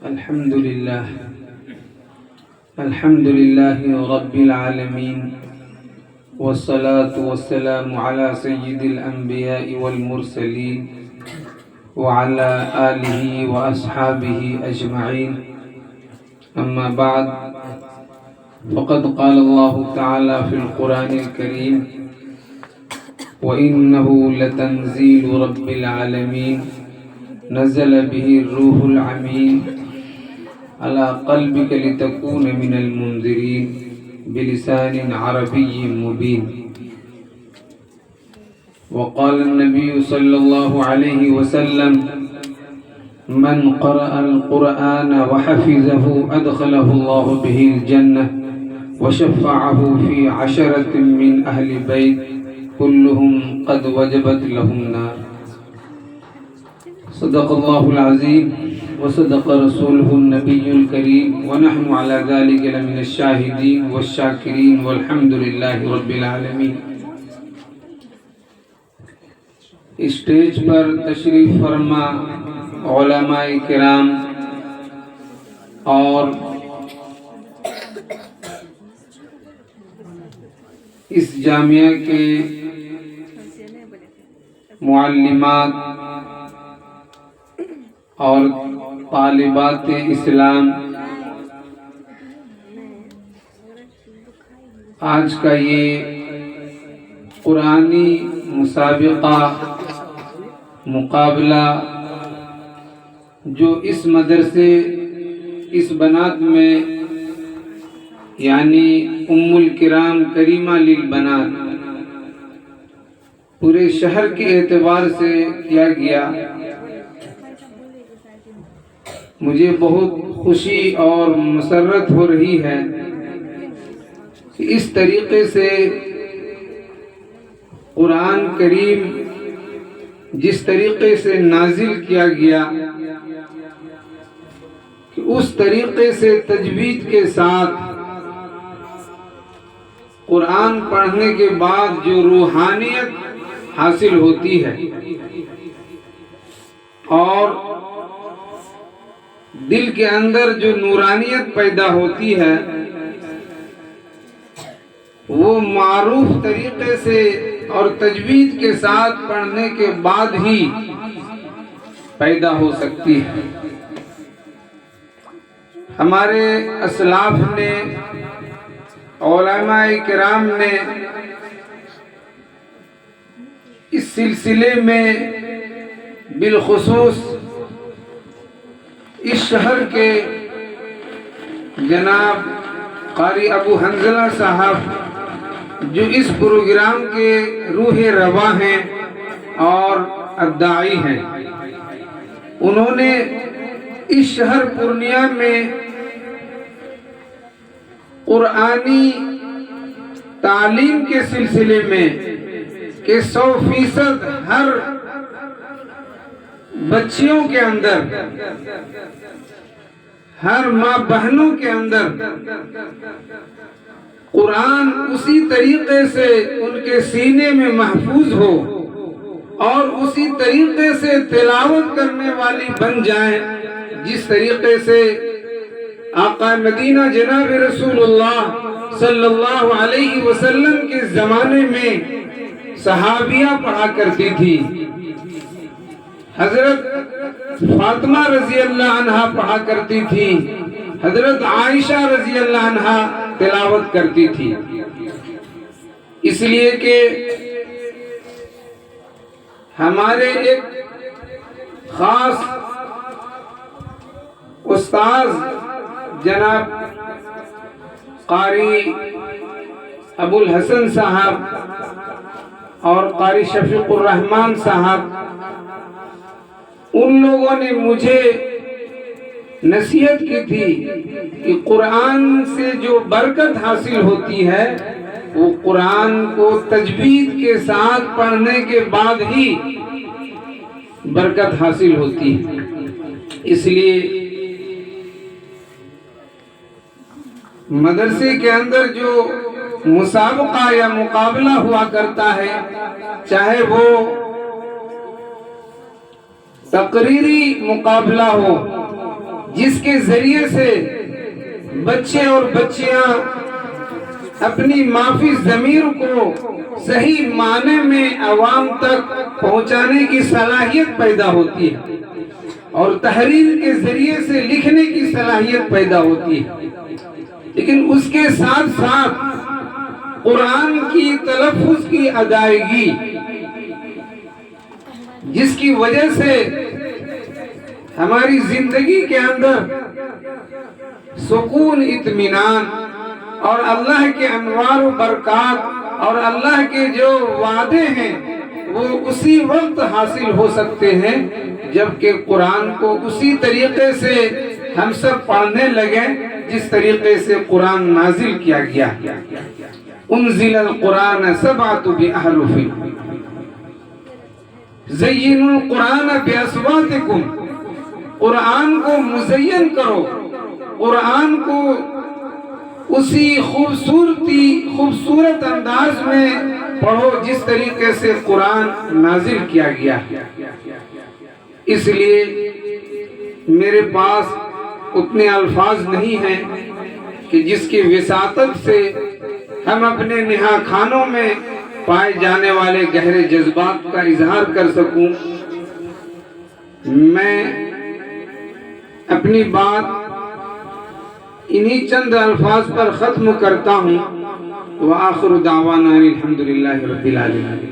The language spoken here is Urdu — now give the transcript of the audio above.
الحمد لله رب العالمين، والصلاة والسلام على سيد الأنبياء والمرسلين وعلى آله وأصحابه أجمعين. أما بعد، فقد قال الله تعالى في القرآن الكريم: وإنه لتنزيل رب العالمين نزل به الروح العمين على قلبك لتكون من المنذرين بلسان عربي مبين. وقال النبي صلى الله عليه وسلم: من قرأ القرآن وحفظه أدخله الله به الجنة وشفعه في 10 من أهل بيت كلهم قد وجبت لهم النار. صدق الله العظيم وصدق رسوله النبي الكريم، ونحن على ذلك لمن الشاهدين والشاكرين، والحمد لله رب العالمين. اسٹیج پر تشریف فرما علماء کرام اور اس جامعہ کے معلمات اور طالبات اسلام، آج کا یہ قرآنی مسابقہ مقابلہ جو اس مدرسے اس بنات میں یعنی ام الکرام کریمہ للبنات پورے شہر کے اعتبار سے کیا گیا، مجھے بہت خوشی اور مسرت ہو رہی ہے کہ اس طریقے سے قرآن کریم جس طریقے سے نازل کیا گیا کہ اس طریقے سے تجوید کے ساتھ قرآن پڑھنے کے بعد جو روحانیت حاصل ہوتی ہے اور دل کے اندر جو نورانیت پیدا ہوتی ہے، وہ معروف طریقے سے اور تجوید کے ساتھ پڑھنے کے بعد ہی پیدا ہو سکتی ہے. ہمارے اسلاف نے، علماء کرام نے اس سلسلے میں بالخصوص اس شہر کے جناب قاری ابو حنظلہ صاحب جو اس پروگرام کے روح رواں ہیں اور الداعی ہیں، انہوں نے اس شہر پورنیہ میں قرآنی تعلیم کے سلسلے میں کہ 100% ہر بچیوں کے اندر، ہر ماں بہنوں کے اندر قرآن اسی طریقے سے ان کے سینے میں محفوظ ہو اور اسی طریقے سے تلاوت کرنے والی بن جائیں جس طریقے سے آقا مدینہ جناب رسول اللہ صلی اللہ علیہ وسلم کے زمانے میں صحابیہ پڑھا کرتی تھی. حضرت فاطمہ رضی اللہ عنہا پڑھا کرتی تھی، حضرت عائشہ رضی اللہ عنہا تلاوت کرتی تھی. اس لیے کہ ہمارے ایک خاص استاذ جناب قاری ابو الحسن صاحب اور قاری شفیق الرحمن صاحب، ان لوگوں نے مجھے نصیحت کی تھی کہ قرآن سے جو برکت حاصل ہوتی ہے وہ قرآن کو تجوید کے ساتھ پڑھنے کے بعد ہی برکت حاصل ہوتی ہے. اس لیے مدرسے کے اندر جو مسابقہ یا مقابلہ ہوا کرتا ہے، چاہے وہ تقریری مقابلہ ہو جس کے ذریعے سے بچے اور بچیاں اپنی معافی ضمیر کو صحیح معنی میں عوام تک پہنچانے کی صلاحیت پیدا ہوتی ہے اور تحریر کے ذریعے سے لکھنے کی صلاحیت پیدا ہوتی ہے، لیکن اس کے ساتھ ساتھ قرآن کی تلفظ کی ادائیگی، جس کی وجہ سے ہماری زندگی کے اندر سکون، اطمینان اور اللہ کے انوار و برکات اور اللہ کے جو وعدے ہیں وہ اسی وقت حاصل ہو سکتے ہیں جبکہ قرآن کو اسی طریقے سے ہم سب پڑھنے لگے جس طریقے سے قرآن نازل کیا گیا۔ انزل القرآن سبعۃ بأحرف زینوا القرآن باصواتکم، قرآن کو مزین کرو، قرآن کو اسی خوبصورت انداز میں پڑھو جس طریقے سے قرآن نازل کیا گیا۔ اس لیے میرے پاس اتنے الفاظ نہیں ہیں کہ جس کی وساطت سے ہم اپنے نہا خانوں میں پائے جانے والے گہرے جذبات کا اظہار کر سکوں۔ میں اپنی بات انہی چند الفاظ پر ختم کرتا ہوں۔ وآخر دعوانا الحمدللہ رب العالمین۔